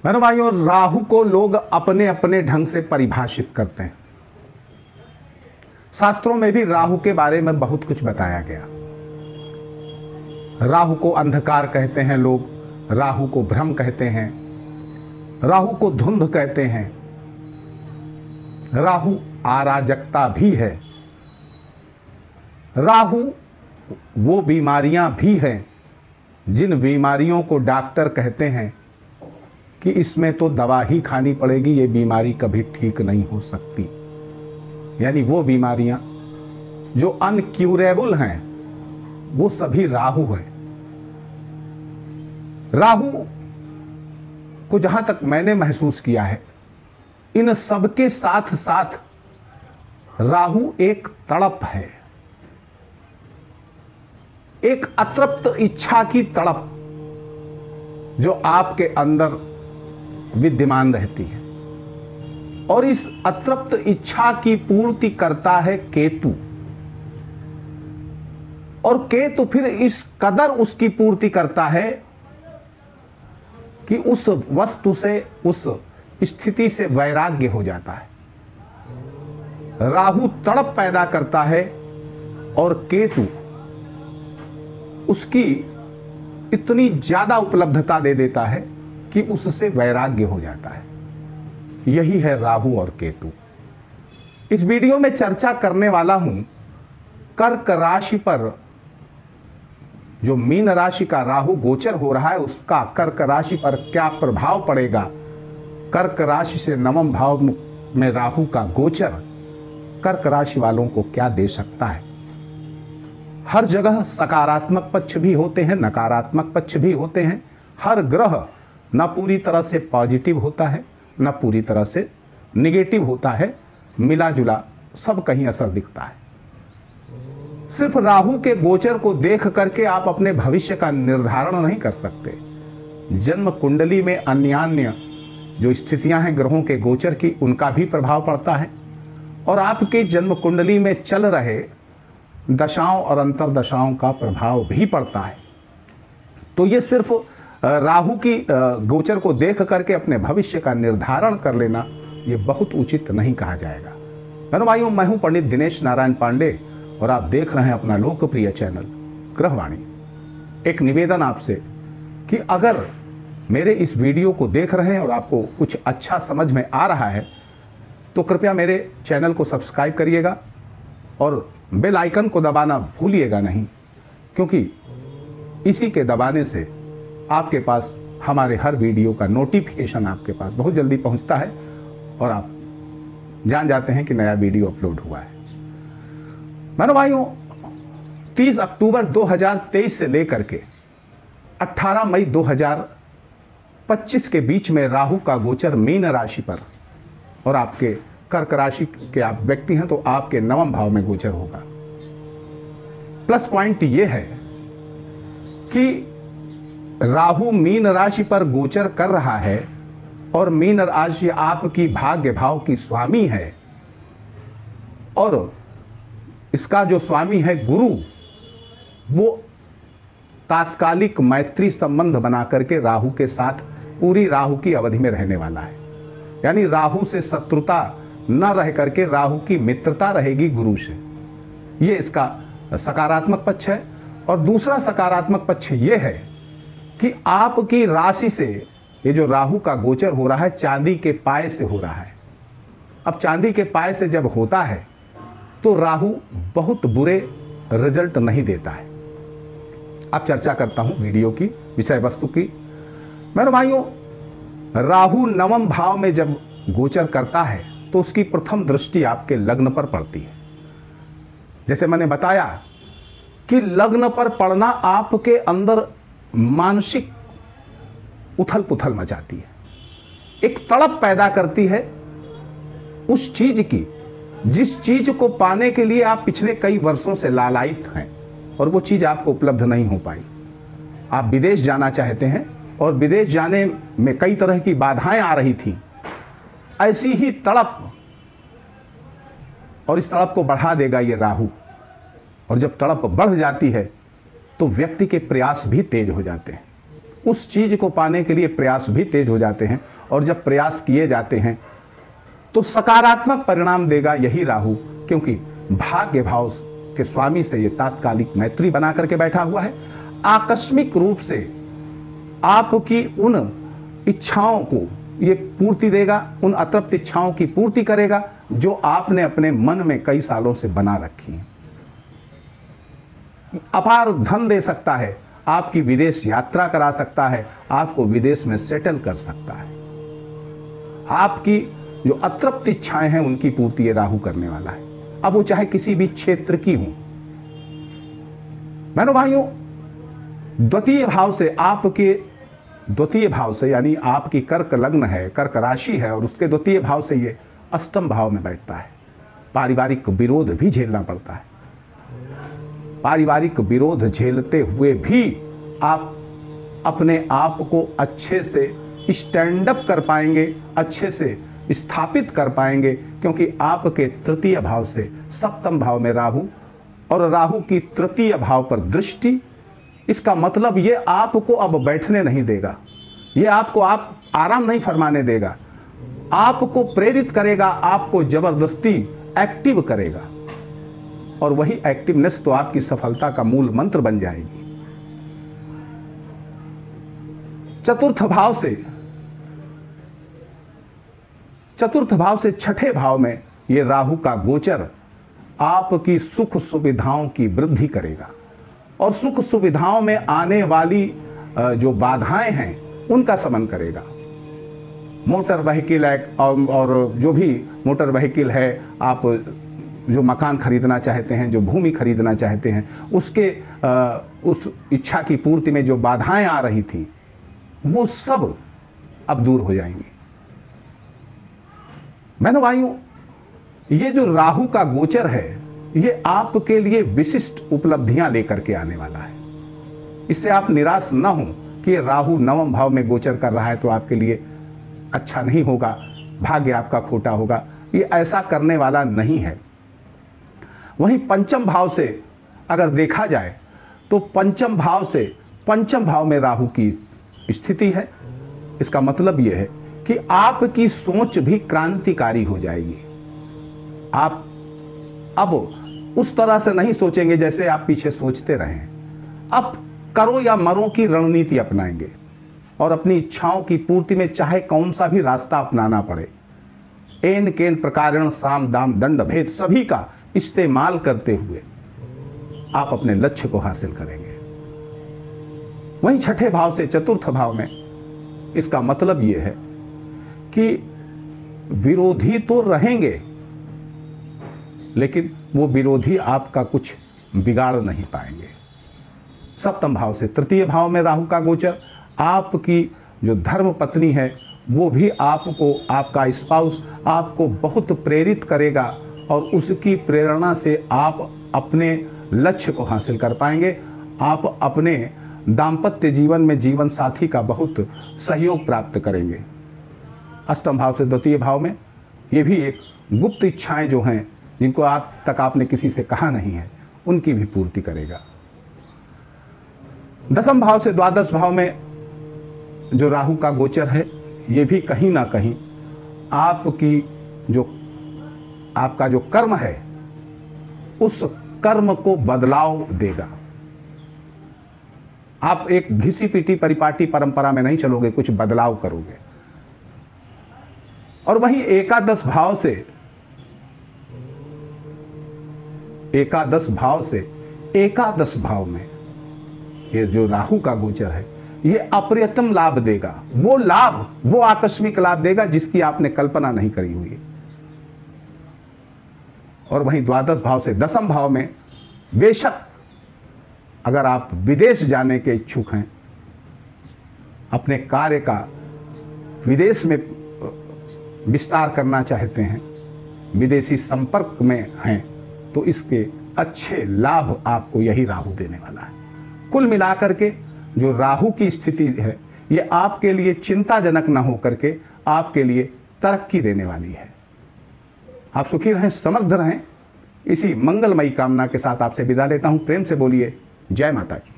मेरे भाइयों, राहु को लोग अपने अपने ढंग से परिभाषित करते हैं। शास्त्रों में भी राहु के बारे में बहुत कुछ बताया गया। राहु को अंधकार कहते हैं लोग, राहु को भ्रम कहते हैं, राहु को धुंध कहते हैं, राहु अराजकता भी है, राहु वो बीमारियां भी हैं जिन बीमारियों को डॉक्टर कहते हैं कि इसमें तो दवा ही खानी पड़ेगी, ये बीमारी कभी ठीक नहीं हो सकती। यानी वो बीमारियां जो अनक्यूरेबल हैं वो सभी राहु है। राहु को जहां तक मैंने महसूस किया है, इन सबके साथ साथ राहु एक तड़प है, एक अतृप्त इच्छा की तड़प जो आपके अंदर विद्यमान रहती है। और इस अतृप्त इच्छा की पूर्ति करता है केतु, और केतु फिर इस कदर उसकी पूर्ति करता है कि उस वस्तु से, उस स्थिति से वैराग्य हो जाता है। राहु तड़प पैदा करता है और केतु उसकी इतनी ज्यादा उपलब्धता दे देता है कि उससे वैराग्य हो जाता है। यही है राहु और केतु। इस वीडियो में चर्चा करने वाला हूं कर्क राशि पर। जो मीन राशि का राहु गोचर हो रहा है, उसका कर्क राशि पर क्या प्रभाव पड़ेगा। कर्क राशि से नवम भाव में राहु का गोचर कर्क राशि वालों को क्या दे सकता है। हर जगह सकारात्मक पक्ष भी होते हैं, नकारात्मक पक्ष भी होते हैं। हर ग्रह न पूरी तरह से पॉजिटिव होता है, न पूरी तरह से निगेटिव होता है। मिला जुला सब कहीं असर दिखता है। सिर्फ राहु के गोचर को देख करके आप अपने भविष्य का निर्धारण नहीं कर सकते। जन्म कुंडली में अन्य जो स्थितियां हैं ग्रहों के गोचर की, उनका भी प्रभाव पड़ता है। और आपके जन्म कुंडली में चल रहे दशाओं और अंतरदशाओं का प्रभाव भी पड़ता है। तो ये सिर्फ राहु की गोचर को देख करके अपने भविष्य का निर्धारण कर लेना ये बहुत उचित नहीं कहा जाएगा। मेरे भाइयों, मैं हूं पंडित दिनेश नारायण पांडे और आप देख रहे हैं अपना लोकप्रिय चैनल ग्रहवाणी। एक निवेदन आपसे कि अगर मेरे इस वीडियो को देख रहे हैं और आपको कुछ अच्छा समझ में आ रहा है तो कृपया मेरे चैनल को सब्सक्राइब करिएगा और बेल आइकन को दबाना भूलिएगा नहीं, क्योंकि इसी के दबाने से आपके पास हमारे हर वीडियो का नोटिफिकेशन आपके पास बहुत जल्दी पहुंचता है और आप जान जाते हैं कि नया वीडियो अपलोड हुआ है। मेरे भाइयों, 30 अक्टूबर 2023 से लेकर के 18 मई 2025 के बीच में राहु का गोचर मीन राशि पर, और आपके कर्क राशि के आप व्यक्ति हैं तो आपके नवम भाव में गोचर होगा। प्लस पॉइंट यह है कि राहु मीन राशि पर गोचर कर रहा है और मीन राशि आपकी भाग्य भाव की स्वामी है, और इसका जो स्वामी है गुरु, वो तात्कालिक मैत्री संबंध बना करके राहु के साथ पूरी राहु की अवधि में रहने वाला है। यानी राहु से शत्रुता न रह करके राहु की मित्रता रहेगी गुरु से। ये इसका सकारात्मक पक्ष है। और दूसरा सकारात्मक पक्ष ये है कि आपकी राशि से ये जो राहु का गोचर हो रहा है चांदी के पाए से हो रहा है। अब चांदी के पाए से जब होता है तो राहु बहुत बुरे रिजल्ट नहीं देता है। अब चर्चा करता हूं वीडियो की विषय वस्तु की। मेरे भाइयों, राहु नवम भाव में जब गोचर करता है तो उसकी प्रथम दृष्टि आपके लग्न पर पड़ती है। जैसे मैंने बताया कि लग्न पर पड़ना आपके अंदर मानसिक उथल पुथल मचाती है, एक तड़प पैदा करती है उस चीज की जिस चीज को पाने के लिए आप पिछले कई वर्षों से लालायित हैं और वो चीज आपको उपलब्ध नहीं हो पाई। आप विदेश जाना चाहते हैं और विदेश जाने में कई तरह की बाधाएं आ रही थी। ऐसी ही तड़प, और इस तड़प को बढ़ा देगा ये राहु। और जब तड़प बढ़ जाती है तो व्यक्ति के प्रयास भी तेज हो जाते हैं, उस चीज को पाने के लिए प्रयास भी तेज हो जाते हैं और जब प्रयास किए जाते हैं तो सकारात्मक परिणाम देगा यही राहु, क्योंकि भाग्य भाव के स्वामी से ये तात्कालिक मैत्री बना करके बैठा हुआ है। आकस्मिक रूप से आपकी उन इच्छाओं को ये पूर्ति देगा, उन अतृप्त इच्छाओं की पूर्ति करेगा जो आपने अपने मन में कई सालों से बना रखी हैं। अपार धन दे सकता है, आपकी विदेश यात्रा करा सकता है, आपको विदेश में सेटल कर सकता है। आपकी जो अतृप्त इच्छाएं हैं उनकी पूर्ति ये राहु करने वाला है। अब वो चाहे किसी भी क्षेत्र की हो। बहनों भाइयों, द्वितीय भाव से आपके द्वितीय भाव से यानी आपकी कर्क लग्न है, कर्क राशि है, और उसके द्वितीय भाव से ये अष्टम भाव में बैठता है। पारिवारिक विरोध भी झेलना पड़ता है। पारिवारिक विरोध झेलते हुए भी आप अपने आप को अच्छे से स्टैंड अप कर पाएंगे, अच्छे से स्थापित कर पाएंगे, क्योंकि आपके तृतीय भाव से सप्तम भाव में राहु, और राहु की तृतीय भाव पर दृष्टि। इसका मतलब ये आपको अब बैठने नहीं देगा, ये आपको आराम नहीं फरमाने देगा, आपको प्रेरित करेगा, आपको जबरदस्ती एक्टिव करेगा, और वही एक्टिवनेस तो आपकी सफलता का मूल मंत्र बन जाएगी। चतुर्थ भाव से छठे भाव में ये राहु का गोचर आपकी सुख सुविधाओं की वृद्धि करेगा, और सुख सुविधाओं में आने वाली जो बाधाएं हैं उनका शमन करेगा। मोटर व्हीकल और जो भी मोटर व्हीकल है, आप जो मकान खरीदना चाहते हैं, जो भूमि खरीदना चाहते हैं, उसके उस इच्छा की पूर्ति में जो बाधाएं आ रही थी वो सब अब दूर हो जाएंगी। बहनों भाइयों, ये जो राहु का गोचर है ये आपके लिए विशिष्ट उपलब्धियां लेकर के आने वाला है। इससे आप निराश न हो कि राहु नवम भाव में गोचर कर रहा है तो आपके लिए अच्छा नहीं होगा, भाग्य आपका खोटा होगा। ये ऐसा करने वाला नहीं है। वहीं पंचम भाव से अगर देखा जाए तो पंचम भाव में राहु की स्थिति है। इसका मतलब यह है कि आपकी सोच भी क्रांतिकारी हो जाएगी। आप अब उस तरह से नहीं सोचेंगे जैसे आप पीछे सोचते रहे। अब करो या मरो की रणनीति अपनाएंगे, और अपनी इच्छाओं की पूर्ति में चाहे कौन सा भी रास्ता अपनाना पड़े, एन केन प्रकारण साम दाम दंड भेद सभी का इस्तेमाल करते हुए आप अपने लक्ष्य को हासिल करेंगे। वहीं छठे भाव से चतुर्थ भाव में इसका मतलब यह है कि विरोधी तो रहेंगे, लेकिन वो विरोधी आपका कुछ बिगाड़ नहीं पाएंगे। सप्तम भाव से तृतीय भाव में राहु का गोचर, आपकी जो धर्म पत्नी है वो भी आपको, आपका स्पाउस आपको बहुत प्रेरित करेगा, और उसकी प्रेरणा से आप अपने लक्ष्य को हासिल कर पाएंगे। आप अपने दाम्पत्य जीवन में जीवन साथी का बहुत सहयोग प्राप्त करेंगे। अष्टम भाव से द्वितीय भाव में ये भी एक गुप्त इच्छाएं जो हैं, जिनको आज तक आपने किसी से कहा नहीं है, उनकी भी पूर्ति करेगा। दसम भाव से द्वादश भाव में जो राहु का गोचर है ये भी कहीं ना कहीं आपका जो कर्म है उस कर्म को बदलाव देगा। आप एक घिसी पीटी परिपाटी परंपरा में नहीं चलोगे, कुछ बदलाव करोगे। और वहीं एकादश भाव में ये जो राहु का गोचर है ये अप्रयत्न लाभ देगा। वो आकस्मिक लाभ देगा जिसकी आपने कल्पना नहीं करी हुई है। और वहीं द्वादश भाव से दसम भाव में बेशक अगर आप विदेश जाने के इच्छुक हैं, अपने कार्य का विदेश में विस्तार करना चाहते हैं, विदेशी संपर्क में हैं, तो इसके अच्छे लाभ आपको यही राहु देने वाला है। कुल मिलाकर के जो राहु की स्थिति है ये आपके लिए चिंताजनक न होकर के आपके लिए तरक्की देने वाली है। आप सुखी रहें, समृद्ध रहें। इसी मंगलमयी कामना के साथ आपसे विदा लेता हूं। प्रेम से बोलिए जय माता की।